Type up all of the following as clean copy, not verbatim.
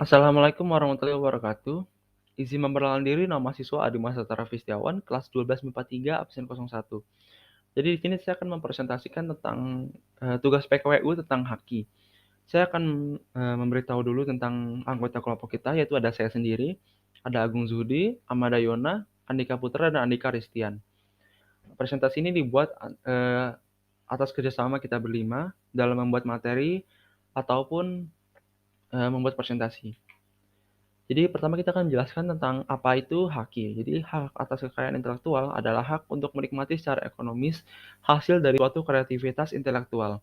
Assalamualaikum warahmatullahi wabarakatuh. Izin memperkenalkan diri, nama siswa Adi Mahasantara Fistiawan, kelas 12 MIPA 3, absen 01. Jadi di sini saya akan mempresentasikan tentang tugas PKWU tentang haki. Saya akan memberitahu dulu tentang anggota kelompok kita, yaitu ada saya sendiri, ada Agung Zuhdi, Amada Yona, Andika Putra, dan Andika Ristian. Presentasi ini dibuat atas kerjasama kita berlima dalam membuat materi ataupun membuat presentasi. Jadi pertama kita akan menjelaskan tentang apa itu haki. Jadi hak atas kekayaan intelektual adalah hak untuk menikmati secara ekonomis hasil dari suatu kreativitas intelektual.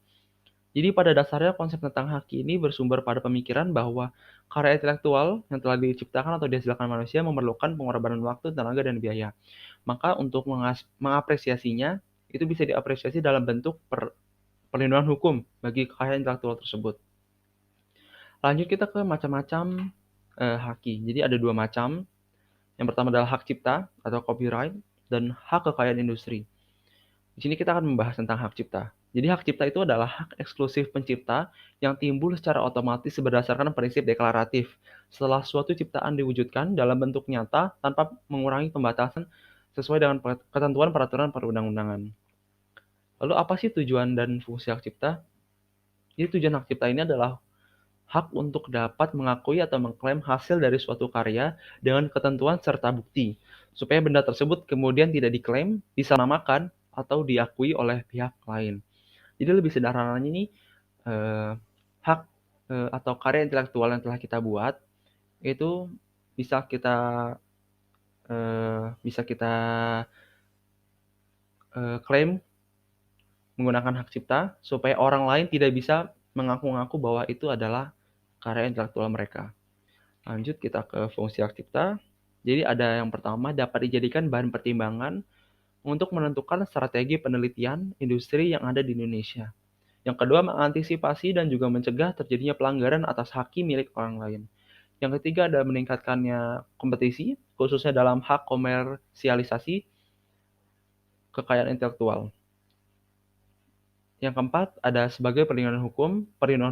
Jadi pada dasarnya konsep tentang haki ini bersumber pada pemikiran bahwa karya intelektual yang telah diciptakan atau dihasilkan manusia memerlukan pengorbanan waktu, tenaga, dan biaya. Maka untuk mengapresiasinya, itu bisa diapresiasi dalam bentuk perlindungan hukum bagi kekayaan intelektual tersebut. Lanjut kita ke macam-macam haki. Jadi ada dua macam. Yang pertama adalah hak cipta atau copyright dan hak kekayaan industri. Di sini kita akan membahas tentang hak cipta. Jadi hak cipta itu adalah hak eksklusif pencipta yang timbul secara otomatis berdasarkan prinsip deklaratif setelah suatu ciptaan diwujudkan dalam bentuk nyata tanpa mengurangi pembatasan sesuai dengan ketentuan peraturan perundang-undangan. Lalu apa sih tujuan dan fungsi hak cipta? Jadi tujuan hak cipta ini adalah hak untuk dapat mengakui atau mengklaim hasil dari suatu karya dengan ketentuan serta bukti, supaya benda tersebut kemudian tidak diklaim, disalahgunakan, atau diakui oleh pihak lain. Jadi lebih sederhananya ini, hak atau karya intelektual yang telah kita buat itu bisa kita klaim menggunakan hak cipta supaya orang lain tidak bisa mengaku-ngaku bahwa itu adalah karya intelektual mereka. Lanjut kita ke fungsi hak cipta. Jadi ada yang pertama dapat dijadikan bahan pertimbangan untuk menentukan strategi penelitian industri yang ada di Indonesia. Yang kedua mengantisipasi dan juga mencegah terjadinya pelanggaran atas hak milik orang lain. Yang ketiga ada meningkatkannya kompetisi, khususnya dalam hak komersialisasi kekayaan intelektual. Yang keempat, ada sebagai perlindungan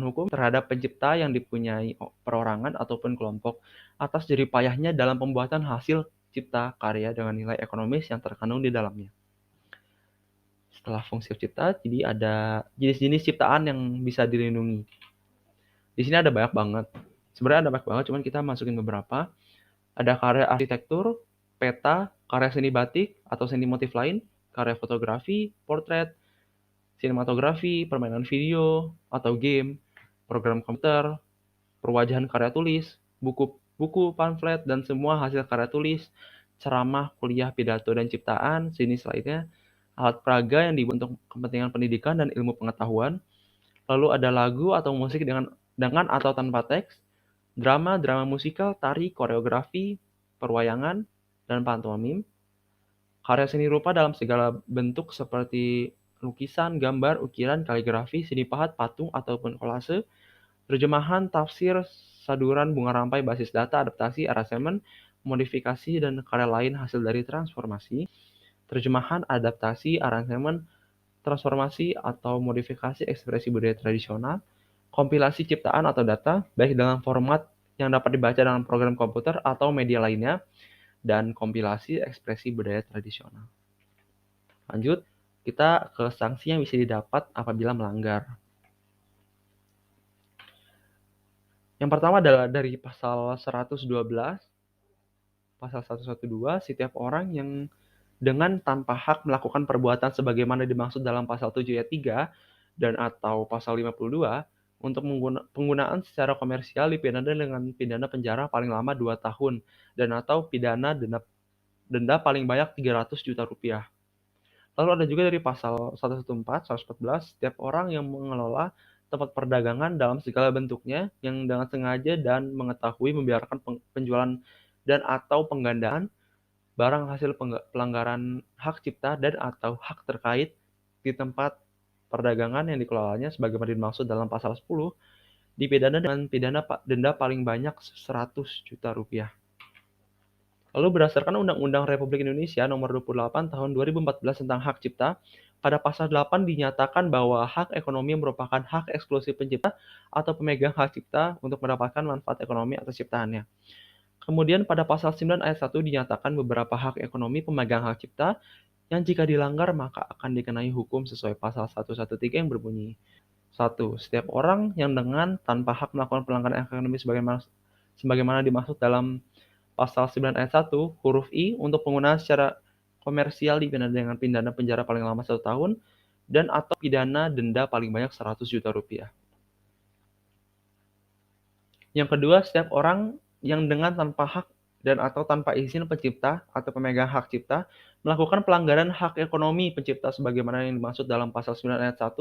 hukum terhadap pencipta yang dipunyai perorangan ataupun kelompok atas jerih payahnya dalam pembuatan hasil cipta karya dengan nilai ekonomis yang terkandung di dalamnya. Setelah fungsi cipta, jadi ada jenis-jenis ciptaan yang bisa dilindungi. Di sini ada banyak banget. Sebenarnya ada banyak banget, cuman kita masukin beberapa. Ada karya arsitektur, peta, karya seni batik atau seni motif lain, karya fotografi, portret, sinematografi, permainan video atau game, program komputer, perwajahan karya tulis, buku pamflet, dan semua hasil karya tulis, ceramah, kuliah, pidato, dan ciptaan, jenis lainnya, alat peraga yang dibuat untuk kepentingan pendidikan dan ilmu pengetahuan, lalu ada lagu atau musik dengan atau tanpa teks, drama musikal, tari, koreografi, perwayangan, dan pantomim, karya seni rupa dalam segala bentuk seperti lukisan, gambar, ukiran, kaligrafi, seni pahat, patung, ataupun kolase, terjemahan, tafsir, saduran, bunga rampai, basis data, adaptasi, aransemen, modifikasi, dan karya lain hasil dari transformasi, terjemahan, adaptasi, aransemen, transformasi, atau modifikasi ekspresi budaya tradisional, kompilasi ciptaan atau data, baik dalam format yang dapat dibaca dengan program komputer atau media lainnya, dan kompilasi ekspresi budaya tradisional. Lanjut, kita ke sanksi yang bisa didapat apabila melanggar. Yang pertama adalah dari pasal 112, pasal 112, setiap orang yang dengan tanpa hak melakukan perbuatan sebagaimana dimaksud dalam pasal 7 ayat 3 dan atau pasal 52 untuk penggunaan secara komersial dipidana dengan pidana penjara paling lama 2 tahun dan atau pidana denda paling banyak 300 juta rupiah. Lalu ada juga dari pasal 114, 114, setiap orang yang mengelola tempat perdagangan dalam segala bentuknya yang dengan sengaja dan mengetahui membiarkan penjualan dan atau penggandaan barang hasil pelanggaran hak cipta dan atau hak terkait di tempat perdagangan yang dikelolanya sebagaimana dimaksud dalam pasal 10 dipidana dengan pidana denda paling banyak 100 juta rupiah. Lalu berdasarkan Undang-Undang Republik Indonesia Nomor 28 Tahun 2014 tentang Hak Cipta, pada pasal 8 dinyatakan bahwa hak ekonomi merupakan hak eksklusif pencipta atau pemegang hak cipta untuk mendapatkan manfaat ekonomi atas ciptaannya. Kemudian pada pasal 9 ayat 1 dinyatakan beberapa hak ekonomi pemegang hak cipta yang jika dilanggar maka akan dikenai hukum sesuai pasal 113 yang berbunyi. 1. Setiap orang yang dengan tanpa hak melakukan pelanggaran ekonomi sebagaimana dimaksud dalam pasal 9 ayat 1 huruf I untuk penggunaan secara komersial dipidana dengan pidana penjara paling lama 1 tahun dan atau pidana denda paling banyak 100 juta rupiah. Yang kedua, setiap orang yang dengan tanpa hak dan atau tanpa izin pencipta atau pemegang hak cipta melakukan pelanggaran hak ekonomi pencipta sebagaimana yang dimaksud dalam pasal 9 ayat 1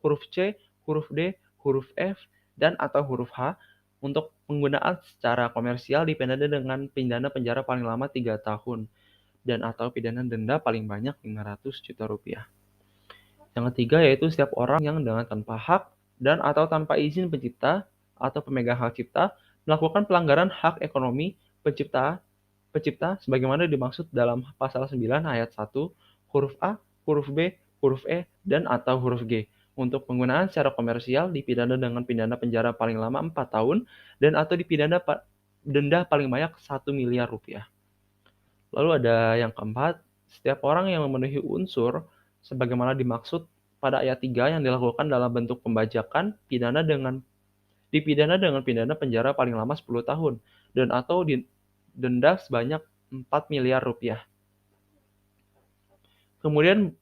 huruf C, huruf D, huruf F, dan atau huruf H untuk penggunaan secara komersial dipidana dengan pidana penjara paling lama 3 tahun dan atau pidana denda paling banyak 500 juta rupiah. Yang ketiga yaitu setiap orang yang dengan tanpa hak dan atau tanpa izin pencipta atau pemegang hak cipta melakukan pelanggaran hak ekonomi pencipta sebagaimana dimaksud dalam pasal 9 ayat 1 huruf A, huruf B, huruf E, dan atau huruf G. Untuk penggunaan secara komersial dipidana dengan pidana penjara paling lama 4 tahun dan atau dipidana denda paling banyak 1 miliar rupiah. Lalu ada yang keempat, setiap orang yang memenuhi unsur sebagaimana dimaksud pada ayat 3 yang dilakukan dalam bentuk pembajakan dipidana dengan pidana penjara paling lama 10 tahun dan atau denda sebanyak 4 miliar rupiah. Kemudian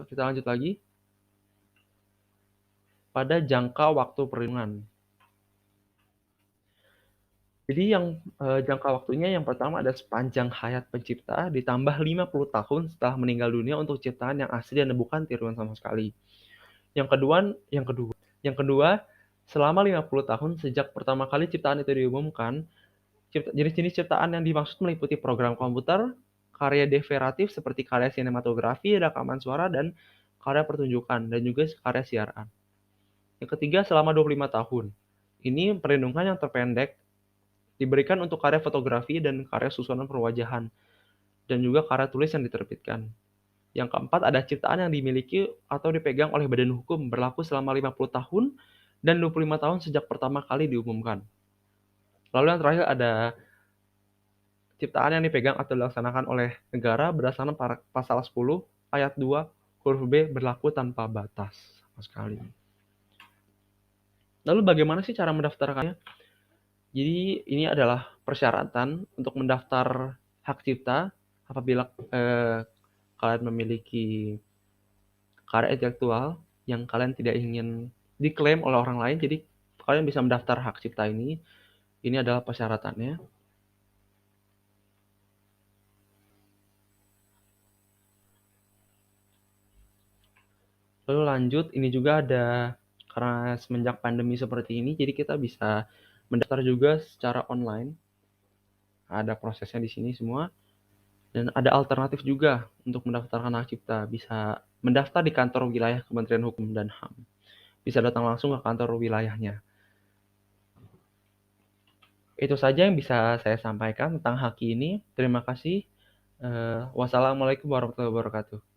kita lanjut lagi pada jangka waktu perlindungan. Jadi yang jangka waktunya yang pertama ada sepanjang hayat pencipta ditambah 50 tahun setelah meninggal dunia untuk ciptaan yang asli dan bukan tiruan sama sekali. Yang kedua, selama 50 tahun sejak pertama kali ciptaan itu diumumkan, jenis-jenis ciptaan yang dimaksud meliputi program komputer, karya deveratif seperti karya sinematografi, rekaman suara, dan karya pertunjukan, dan juga karya siaran. Yang ketiga, selama 25 tahun. Ini perlindungan yang terpendek diberikan untuk karya fotografi dan karya susunan perwajahan, dan juga karya tulis yang diterbitkan. Yang keempat, ada ciptaan yang dimiliki atau dipegang oleh badan hukum berlaku selama 50 tahun dan 25 tahun sejak pertama kali diumumkan. Lalu yang terakhir ada ciptaan yang dipegang atau dilaksanakan oleh negara berdasarkan pasal 10 ayat 2 huruf B berlaku tanpa batas sama sekali. Lalu bagaimana sih cara mendaftarkannya? Jadi ini adalah persyaratan untuk mendaftar hak cipta apabila kalian memiliki karya intelektual yang kalian tidak ingin diklaim oleh orang lain. Jadi kalian bisa mendaftar hak cipta ini. Ini adalah persyaratannya. Lalu lanjut, ini juga ada karena semenjak pandemi seperti ini, jadi kita bisa mendaftar juga secara online. Ada prosesnya di sini semua. Dan ada alternatif juga untuk mendaftarkan hak cipta. Bisa mendaftar di kantor wilayah Kementerian Hukum dan HAM. Bisa datang langsung ke kantor wilayahnya. Itu saja yang bisa saya sampaikan tentang haki ini. Terima kasih. Wassalamualaikum warahmatullahi wabarakatuh.